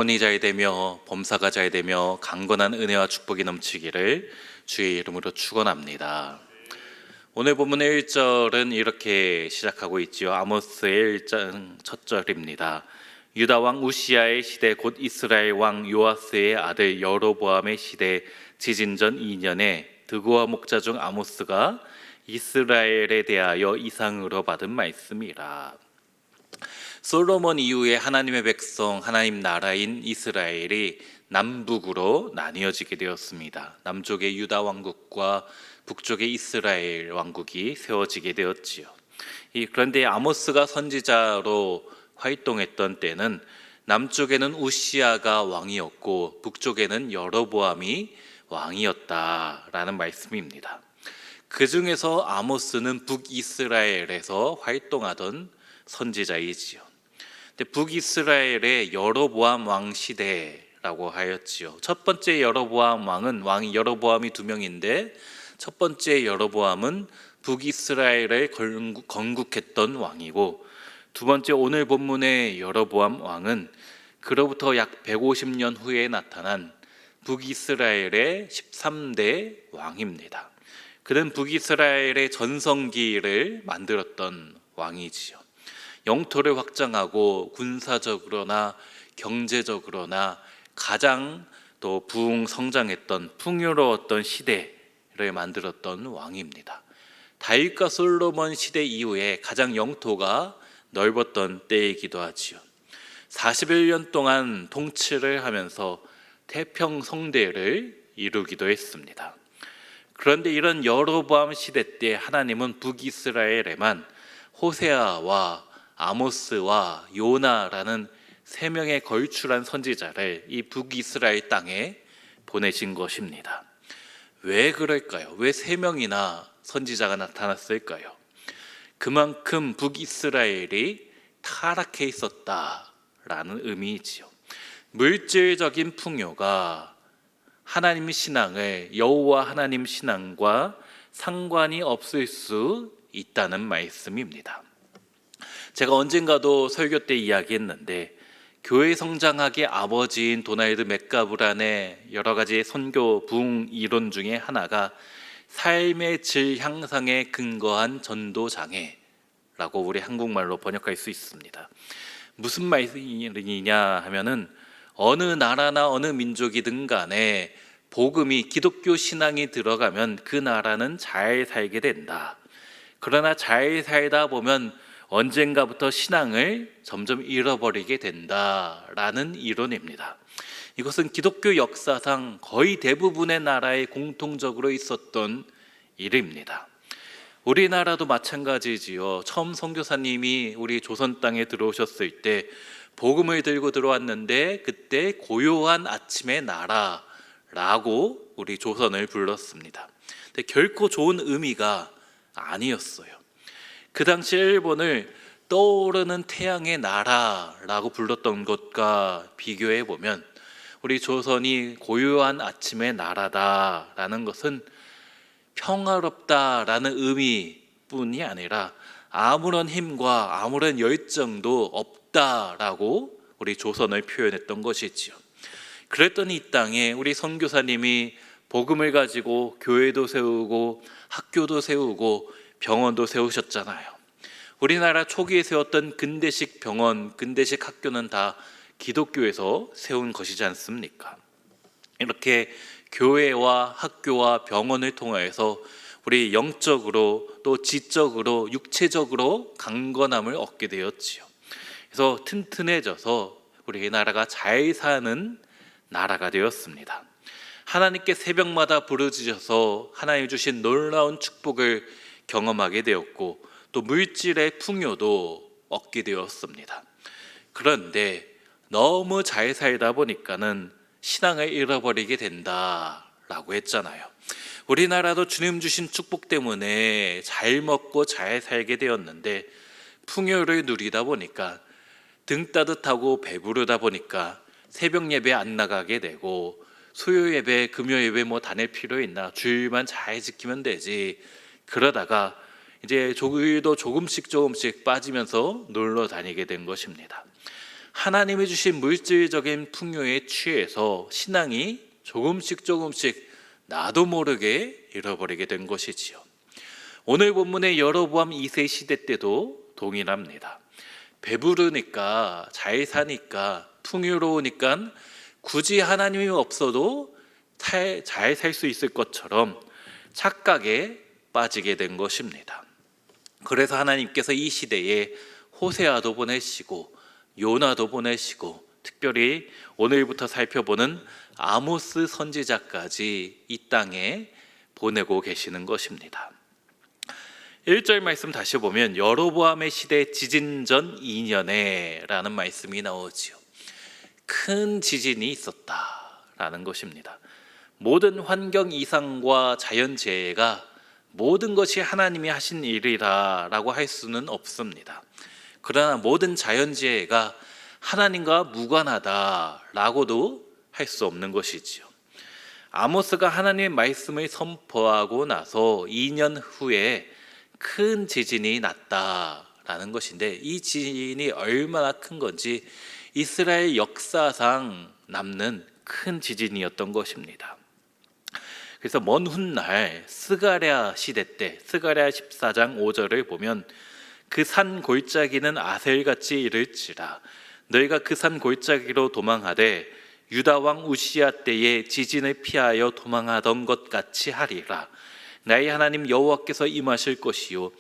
혼이 잘 되며 범사가 잘 되며 강건한 은혜와 축복이 넘치기를 주의 이름으로 축원합니다. 오늘 본문의 1절은 이렇게 시작하고 있지요. 아모스의 1장 첫 절입니다. 유다 왕 우시야의 시대 곧 이스라엘 왕 요아스의 아들 여로보암의 시대 지진전 2년에 드고와 목자 중 아모스가 이스라엘에 대하여 이상으로 받은 말씀이라. 솔로몬 이후에 하나님의 백성, 하나님 나라인 이스라엘이 남북으로 나뉘어지게 되었습니다. 남쪽의 유다 왕국과 북쪽의 이스라엘 왕국이 세워지게 되었지요. 그런데 아모스가 선지자로 활동했던 때는 남쪽에는 우시야가 왕이었고 북쪽에는 여로보암이 왕이었다라는 말씀입니다. 그 중에서 아모스는 북이스라엘에서 활동하던 선지자이지요. 북이스라엘의 여로보암 왕 시대라고 하였지요. 첫 번째 여로보암 왕은 왕이 여로보암이 2명인데 첫 번째 여로보암은 북이스라엘을 건국했던 왕이고 두 번째 오늘 본문의 여로보암 왕은 그로부터 약 150년 후에 나타난 북이스라엘의 13대 왕입니다. 그는 북이스라엘의 전성기를 만들었던 왕이지요. 영토를 확장하고 군사적으로나 경제적으로나 가장 또 부흥성장했던 풍요로웠던 시대를 만들었던 왕입니다. 다윗과 솔로몬 시대 이후에 가장 영토가 넓었던 때이기도 하지요. 41년 동안 통치를 하면서 태평성대를 이루기도 했습니다. 그런데 이런 여로보암 시대 때 하나님은 북이스라엘에만 호세아와 아모스와 요나라는 3명의 걸출한 선지자를 이 북이스라엘 땅에 보내신 것입니다. 왜 그럴까요? 왜 3명이나 선지자가 나타났을까요? 그만큼 북이스라엘이 타락해 있었다라는 의미이지요. 물질적인 풍요가 하나님 신앙을 여호와 하나님 신앙과 상관이 없을 수 있다는 말씀입니다. 제가 언젠가도 설교 때 이야기했는데 교회 성장학의 아버지인 도널드 맥가브란의 여러 가지 선교 부흥 이론 중에 하나가 삶의 질 향상에 근거한 전도 장애라고 우리 한국말로 번역할 수 있습니다. 무슨 말이냐 하면은 어느 나라나 어느 민족이든 간에 복음이 기독교 신앙이 들어가면 그 나라는 잘 살게 된다. 그러나 잘 살다 보면 언젠가부터 신앙을 점점 잃어버리게 된다라는 이론입니다. 이것은 기독교 역사상 거의 대부분의 나라에 공통적으로 있었던 일입니다. 우리나라도 마찬가지지요. 처음 선교사님이 우리 조선 땅에 들어오셨을 때 복음을 들고 들어왔는데 그때 고요한 아침의 나라라고 우리 조선을 불렀습니다. 근데 결코 좋은 의미가 아니었어요. 그 당시 일본을 떠오르는 태양의 나라라고 불렀던 것과 비교해 보면 우리 조선이 고요한 아침의 나라다라는 것은 평화롭다라는 의미뿐이 아니라 아무런 힘과 아무런 열정도 없다라고 우리 조선을 표현했던 것이지요. 그랬더니 이 땅에 우리 선교사님이 복음을 가지고 교회도 세우고 학교도 세우고 병원도 세우셨잖아요. 우리나라 초기에 세웠던 근대식 병원, 근대식 학교는 다 기독교에서 세운 것이지 않습니까? 이렇게 교회와 학교와 병원을 통해서 우리 영적으로 또 지적으로 육체적으로 강건함을 얻게 되었지요. 그래서 튼튼해져서 우리나라가 잘 사는 나라가 되었습니다. 하나님께 새벽마다 부르짖어서 하나님 주신 놀라운 축복을 경험하게 되었고 또 물질의 풍요도 얻게 되었습니다. 그런데 너무 잘 살다 보니까는 신앙을 잃어버리게 된다라고 했잖아요. 우리나라도 주님 주신 축복 때문에 잘 먹고 잘 살게 되었는데 풍요를 누리다 보니까 등 따뜻하고 배부르다 보니까 새벽 예배 안 나가게 되고 수요 예배, 금요 예배 뭐 다닐 필요 있나? 주일만 잘 지키면 되지. 그러다가 이제 조금씩 빠지면서 놀러 다니게 된 것입니다. 하나님이 주신 물질적인 풍요에 취해서 신앙이 조금씩 나도 모르게 잃어버리게 된 것이지요. 오늘 본문의 여로보암 2세 시대 때도 동일합니다. 배부르니까, 잘 사니까, 풍요로우니까 굳이 하나님이 없어도 잘 살 수 있을 것처럼 착각에 빠지게 된 것입니다. 그래서 하나님께서 이 시대에 호세아도 보내시고 요나도 보내시고, 특별히 오늘부터 살펴보는 아모스 선지자까지 이 땅에 보내고 계시는 것입니다. 1절 말씀 다시 보면 여로보암의 시대 지진 전 2년에 라는 말씀이 나오지요. 큰 지진이 있었다라는 것입니다. 모든 환경 이상과 자연재해가 모든 것이 하나님이 하신 일이라고 할 수는 없습니다. 그러나 모든 자연재해가 하나님과 무관하다라고도 할 수 없는 것이지요. 아모스가 하나님의 말씀을 선포하고 나서 2년 후에 큰 지진이 났다라는 것인데, 이 지진이 얼마나 큰 건지 이스라엘 역사상 남는 큰 지진이었던 것입니다. 그래서 먼 훗날 스가랴 시대 때 스가랴 14장 5절을 보면 그 산 골짜기는 아셀같이 이를지라 너희가 그 산 골짜기로 도망하되 유다 왕 우시야 때에 지진을 피하여 도망하던 것 같이 하리라. 나의 하나님 여호와께서 임하실 것이요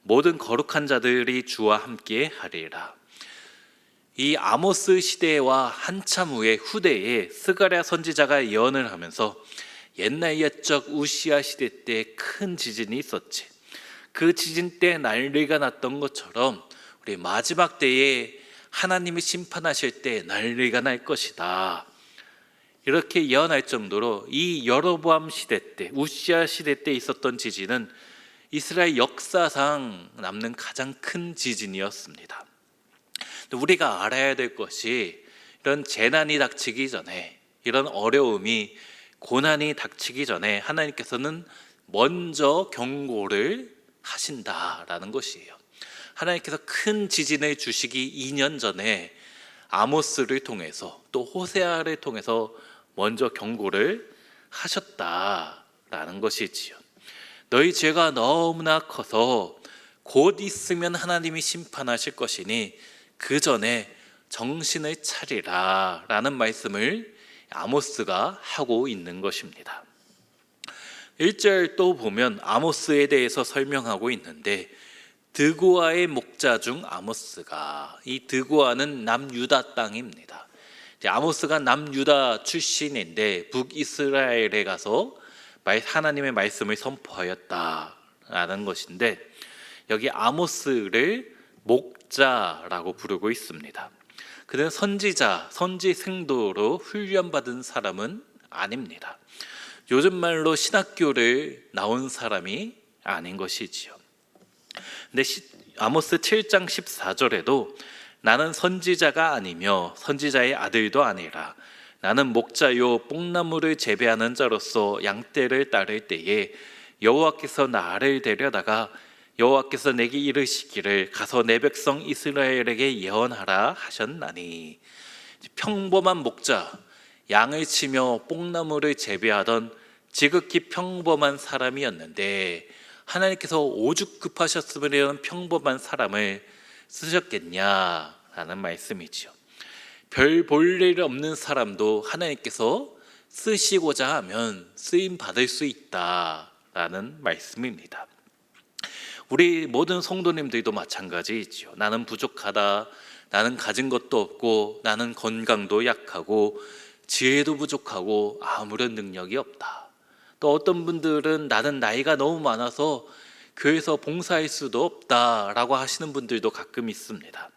모든 거룩한 자들이 주와 함께 하리라. 이 아모스 시대와 한참 후대에 스가랴 선지자가 예언을 하면서 옛날 옛적 우시야 시대 때 큰 지진이 있었지, 그 지진 때 난리가 났던 것처럼 우리 마지막 때에 하나님이 심판하실 때 난리가 날 것이다, 이렇게 예언할 정도로 이 여로보암 시대 때, 우시야 시대 때 있었던 지진은 이스라엘 역사상 남는 가장 큰 지진이었습니다. 우리가 알아야 될 것이, 이런 재난이 닥치기 전에, 이런 어려움이, 고난이 닥치기 전에 하나님께서는 먼저 경고를 하신다라는 것이에요. 하나님께서 큰 지진을 주시기 2년 전에 아모스를 통해서 또 호세아를 통해서 먼저 경고를 하셨다라는 것이지요. 너희 죄가 너무나 커서 곧 있으면 하나님이 심판하실 것이니 그 전에 정신을 차리라 라는 말씀을 아모스가 하고 있는 것입니다. 1절 또 보면 아모스에 대해서 설명하고 있는데, 드고아의 목자 중 아모스가, 이 드고아는 남유다 땅입니다. 아모스가 남유다 출신인데 북이스라엘에 가서 하나님의 말씀을 선포하였다라는 것인데, 여기 아모스를 목자라고 부르고 있습니다. 그는 선지자, 선지생도로 훈련받은 사람은 아닙니다. 요즘 말로 신학교를 나온 사람이 아닌 것이지요. 근데 아모스 7장 14절에도 나는 선지자가 아니며 선지자의 아들도 아니라 나는 목자요 뽕나무를 재배하는 자로서 양떼를 따를 때에 여호와께서 나를 데려다가 여호와께서 내게 이르시기를 가서 내 백성 이스라엘에게 예언하라 하셨나니, 평범한 목자, 양을 치며 뽕나무를 재배하던 지극히 평범한 사람이었는데 하나님께서 오죽 급하셨으면 이런 평범한 사람을 쓰셨겠냐라는 말씀이죠. 별 볼 일 없는 사람도 하나님께서 쓰시고자 하면 쓰임 받을 수 있다라는 말씀입니다. 우리 모든 성도님들도 마찬가지이죠. 나는 부족하다, 나는 가진 것도 없고, 나는 건강도 약하고, 지혜도 부족하고, 아무런 능력이 없다. 또 어떤 분들은 나는 나이가 너무 많아서 교회에서 봉사할 수도 없다라고 하시는 분들도 가끔 있습니다.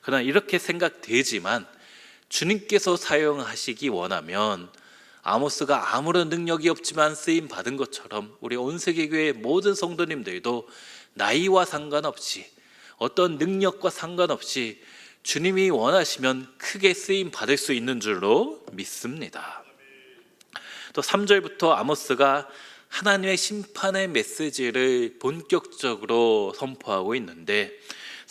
그러나 이렇게 생각되지만 주님께서 사용하시기 원하면 아모스가 아무런 능력이 없지만 쓰임 받은 것처럼 우리 온세계교회 모든 성도님들도 나이와 상관없이, 어떤 능력과 상관없이 주님이 원하시면 크게 쓰임 받을 수 있는 줄로 믿습니다. 또 3절부터 아모스가 하나님의 심판의 메시지를 본격적으로 선포하고 있는데,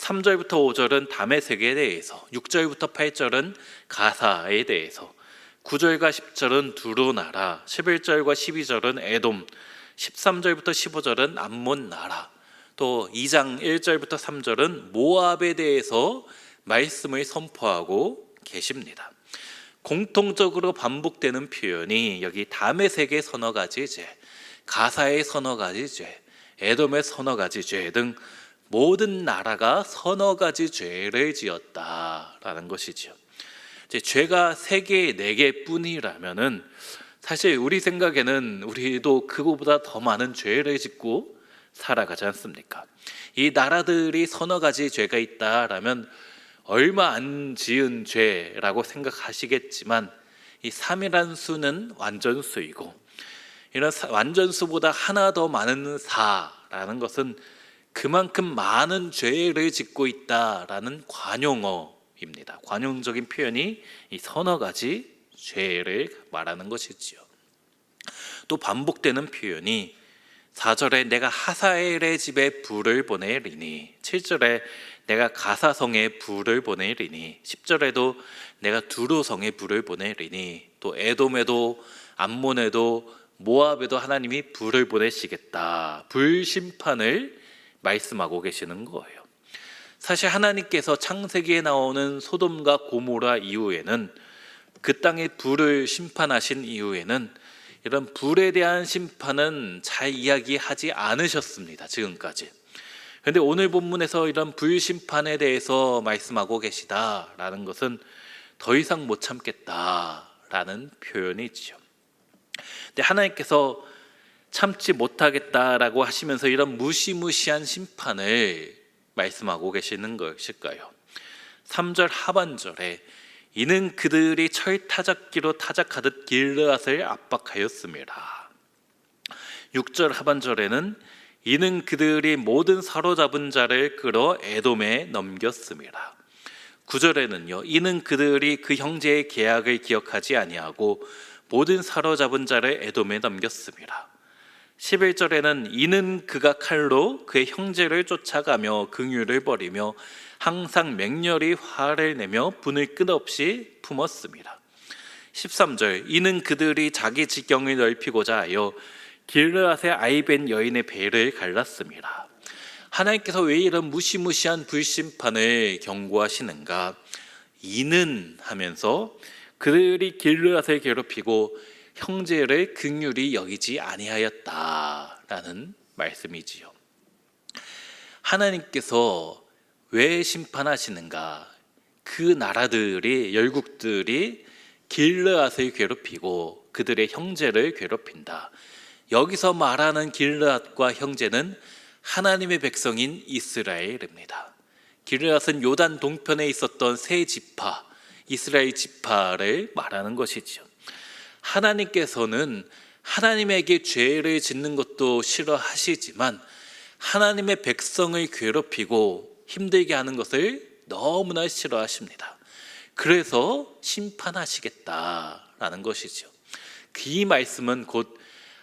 3절부터 5절은 다메섹에 대해서, 6절부터 8절은 가사에 대해서, 9절과 10절은 두로 나라, 11절과 12절은 에돔, 13절부터 15절은 암몬 나라, 또 2장 1절부터 3절은 모압에 대해서 말씀을 선포하고 계십니다. 공통적으로 반복되는 표현이 여기 다메섹의 서너 가지 죄, 가사의 서너 가지 죄, 에돔의 서너 가지 죄 등 모든 나라가 서너 가지 죄를 지었다라는 것이죠. 이제 죄가 3개, 4개 뿐이라면은 사실 우리 생각에는 우리도 그거보다 더 많은 죄를 짓고 살아가지 않습니까? 이 나라들이 서너 가지 죄가 있다라면 얼마 안 지은 죄라고 생각하시겠지만, 이 3이라는 수는 완전수이고, 이런 완전수보다 하나 더 많은 4라는 것은 그만큼 많은 죄를 짓고 있다라는 관용어입니다. 관용적인 표현이 이 서너 가지 죄를 말하는 것이지요. 또 반복되는 표현이 4절에 내가 하사엘의 집에 불을 보내리니, 7절에 내가 가사성에 불을 보내리니, 10절에도 내가 두로성에 불을 보내리니, 또 에돔에도 암몬에도 모압에도 하나님이 불을 보내시겠다, 불심판을 말씀하고 계시는 거예요. 사실 하나님께서 창세기에 나오는 소돔과 고모라 이후에는, 그 땅에 불을 심판하신 이후에는 이런 불에 대한 심판은 잘 이야기하지 않으셨습니다, 지금까지. 그런데 오늘 본문에서 이런 불심판에 대해서 말씀하고 계시다라는 것은 더 이상 못 참겠다라는 표현이지요. 근데 하나님께서 참지 못하겠다라고 하시면서 이런 무시무시한 심판을 말씀하고 계시는 것일까요? 3절 하반절에 이는 그들이 철타작기로 타작하듯 길르앗을 압박하였습니다. 6절 하반절에는 이는 그들이 모든 사로잡은 자를 끌어 에돔에 넘겼습니다. 9절에는요, 이는 그들이 그 형제의 계약을 기억하지 아니하고 모든 사로잡은 자를 에돔에 넘겼습니다. 11절에는 이는 그가 칼로 그의 형제를 쫓아가며 긍휼을 벌이며 항상 맹렬히 화를 내며 분을 끝없이 품었습니다. 13절 이는 그들이 자기 지경을 넓히고자 하여 길르앗의 아이벤 여인의 배를 갈랐습니다. 하나님께서 왜 이런 무시무시한 불심판을 경고하시는가? 이는 하면서 그들이 길르앗을 괴롭히고 형제를 긍휼히 여기지 아니하였다라는 말씀이지요. 하나님께서 왜 심판하시는가? 그 나라들이, 열국들이 길르앗을 괴롭히고 그들의 형제를 괴롭힌다. 여기서 말하는 길르앗과 형제는 하나님의 백성인 이스라엘입니다. 길르앗은 요단 동편에 있었던 세 지파, 이스라엘 지파를 말하는 것이죠. 하나님께서는 하나님에게 죄를 짓는 것도 싫어하시지만 하나님의 백성을 괴롭히고 힘들게 하는 것을 너무나 싫어하십니다. 그래서 심판하시겠다라는 것이죠. 이 말씀은 곧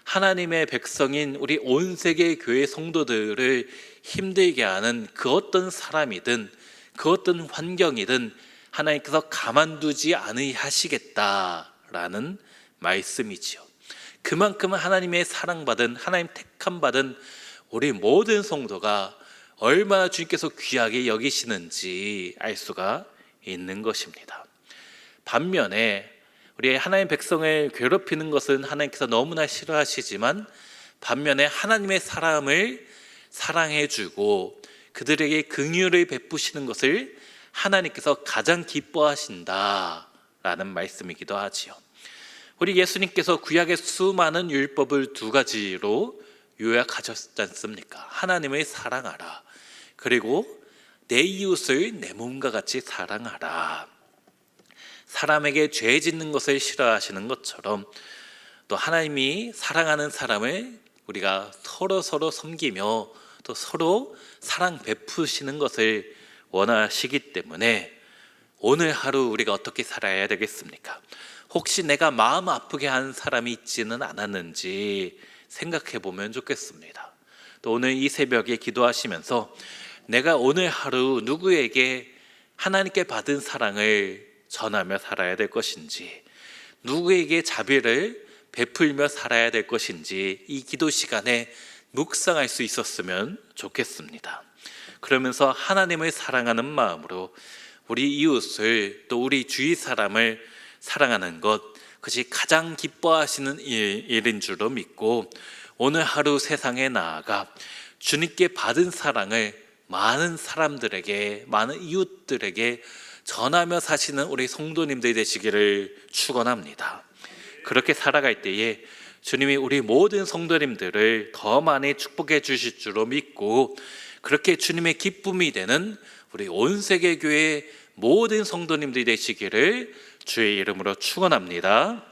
하나님의 백성인 우리 온 세계 교회 성도들을 힘들게 하는 그 어떤 사람이든 그 어떤 환경이든 하나님께서 가만두지 않으시겠다라는 말씀이지요. 그만큼 하나님의 사랑받은, 하나님 택함받은 우리 모든 성도가 얼마나 주님께서 귀하게 여기시는지 알 수가 있는 것입니다. 반면에 우리 하나님 백성을 괴롭히는 것은 하나님께서 너무나 싫어하시지만, 반면에 하나님의 사람을 사랑해주고 그들에게 긍휼을 베푸시는 것을 하나님께서 가장 기뻐하신다라는 말씀이기도 하지요. 우리 예수님께서 구약의 수많은 율법을 2가지로 요약하셨지 않습니까? 하나님을 사랑하라, 그리고 내 이웃을 내 몸과 같이 사랑하라. 사람에게 죄 짓는 것을 싫어하시는 것처럼 또 하나님이 사랑하는 사람을 우리가 서로 섬기며 또 서로 사랑 베푸시는 것을 원하시기 때문에 오늘 하루 우리가 어떻게 살아야 되겠습니까? 혹시 내가 마음 아프게 한 사람이 있지는 않았는지 생각해 보면 좋겠습니다. 또 오늘 이 새벽에 기도하시면서 내가 오늘 하루 누구에게 하나님께 받은 사랑을 전하며 살아야 될 것인지, 누구에게 자비를 베풀며 살아야 될 것인지 이 기도 시간에 묵상할 수 있었으면 좋겠습니다. 그러면서 하나님을 사랑하는 마음으로 우리 이웃을, 또 우리 주위 사람을 사랑하는 것, 그것이 가장 기뻐하시는 일인 줄로 믿고 오늘 하루 세상에 나아가 주님께 받은 사랑을 많은 사람들에게, 많은 이웃들에게 전하며 사시는 우리 성도님들이 되시기를 축원합니다. 그렇게 살아갈 때에 주님이 우리 모든 성도님들을 더 많이 축복해 주실 줄로 믿고, 그렇게 주님의 기쁨이 되는 우리 온 세계 교회 모든 성도님들이 되시기를 주의 이름으로 축원합니다.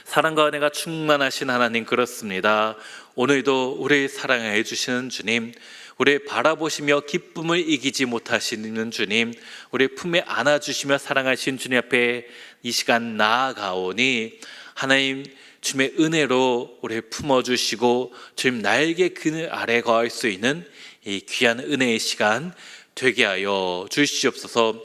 사랑과 은혜가 충만하신 하나님, 그렇습니다. 오늘도 우리를 사랑해 주시는 주님, 우리를 바라보시며 기쁨을 이기지 못하시는 주님, 우리 품에 안아주시며 사랑하신 주님 앞에 이 시간 나아가오니 하나님 주님의 은혜로 우리를 품어주시고 주님 날개 그늘 아래 거할 수 있는 이 귀한 은혜의 시간 되게 하여 주시옵소서.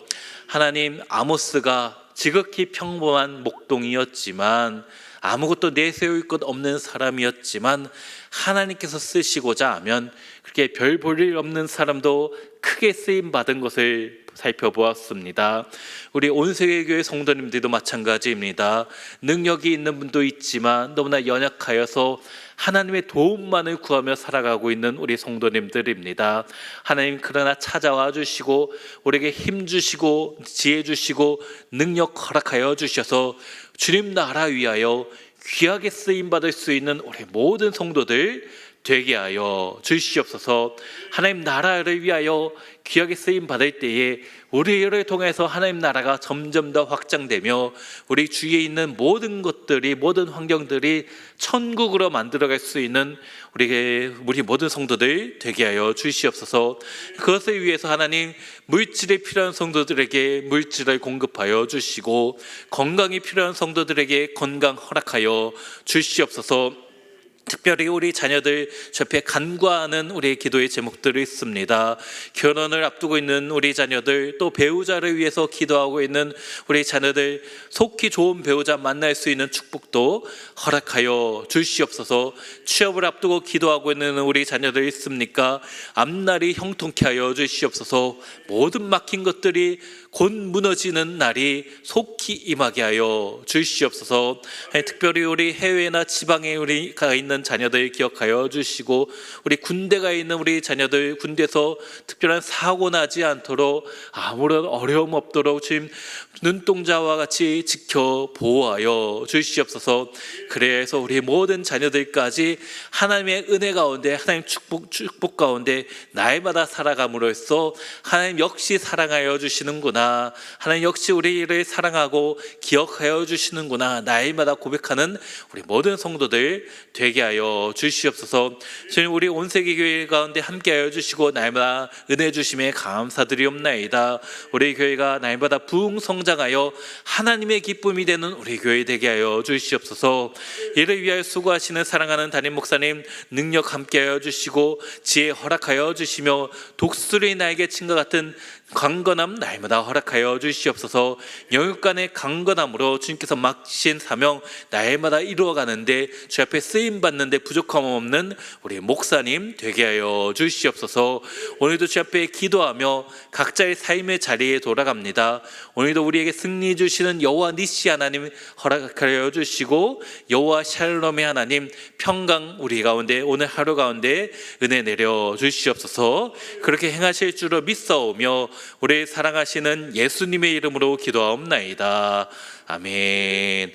하나님, 아모스가 지극히 평범한 목동이었지만, 아무것도 내세울 것 없는 사람이었지만 하나님께서 쓰시고자 하면 그렇게 별 볼 일 없는 사람도 크게 쓰임 받은 것을 살펴보았습니다. 우리 온세계교회 성도님들도 마찬가지입니다. 능력이 있는 분도 있지만 너무나 연약하여서 하나님의 도움만을 구하며 살아가고 있는 우리 성도님들입니다. 하나님, 그러나 찾아와 주시고 우리에게 힘 주시고 지혜 주시고 능력 허락하여 주셔서 주님 나라 위하여 귀하게 쓰임받을 수 있는 우리 모든 성도들 되게 하여 주시옵소서. 하나님 나라를 위하여 귀하게 쓰임 받을 때에 우리를 통해서 하나님 나라가 점점 더 확장되며 우리 주위에 있는 모든 것들이, 모든 환경들이 천국으로 만들어갈 수 있는 우리 모든 성도들 되게 하여 주시옵소서. 그것을 위해서 하나님, 물질이 필요한 성도들에게 물질을 공급하여 주시고 건강이 필요한 성도들에게 건강 허락하여 주시옵소서. 특별히 우리 자녀들 옆에 간구하는 우리의 기도의 제목들이 있습니다. 결혼을 앞두고 있는 우리 자녀들, 또 배우자를 위해서 기도하고 있는 우리 자녀들, 속히 좋은 배우자 만날 수 있는 축복도 허락하여 주시옵소서. 취업을 앞두고 기도하고 있는 우리 자녀들 있습니까? 앞날이 형통케 하여 주시옵소서. 모든 막힌 것들이 곧 무너지는 날이 속히 임하게 하여 주시옵소서. 특별히 우리 해외나 지방에 우리가 있는 자녀들 기억하여 주시고, 우리 군대가 있는 우리 자녀들, 군대에서 특별한 사고 나지 않도록 아무런 어려움 없도록 주님 눈동자와 같이 지켜 보호하여 주시옵소서. 그래서 우리 모든 자녀들까지 하나님의 은혜 가운데, 하나님 축복 가운데 날마다 살아감으로써 하나님 역시 사랑하여 주시는구나, 하나님 역시 우리를 사랑하고 기억하여 주시는구나, 날마다 고백하는 우리 모든 성도들 되게 하여 주시옵소서. 주님, 우리 온세계 교회 가운데 함께하여 주시고 날마다 은혜 주심에 감사드리옵나이다. 우리 교회가 날마다 부흥성장하여 하나님의 기쁨이 되는 우리 교회 되게 하여 주시옵소서. 이를 위하여 수고하시는 사랑하는 담임 목사님 능력 함께하여 주시고 지혜 허락하여 주시며 독수리 날개 친것 같은 강건함 날마다 허락하여 주시옵소서. 영육간의 강건함으로 주님께서 맡기신 사명 날마다 이루어가는데 주 앞에 쓰임받는데 부족함 없는 우리 목사님 되게 하여 주시옵소서. 오늘도 주 앞에 기도하며 각자의 삶의 자리에 돌아갑니다. 오늘도 우리에게 승리 주시는 여호와 니시 하나님 허락하여 주시고 여호와 샬롬의 하나님 평강 우리 가운데 오늘 하루 가운데 은혜 내려 주시옵소서. 그렇게 행하실 줄을 믿사오며 우리 사랑하시는 예수님의 이름으로 기도하옵나이다. 아멘.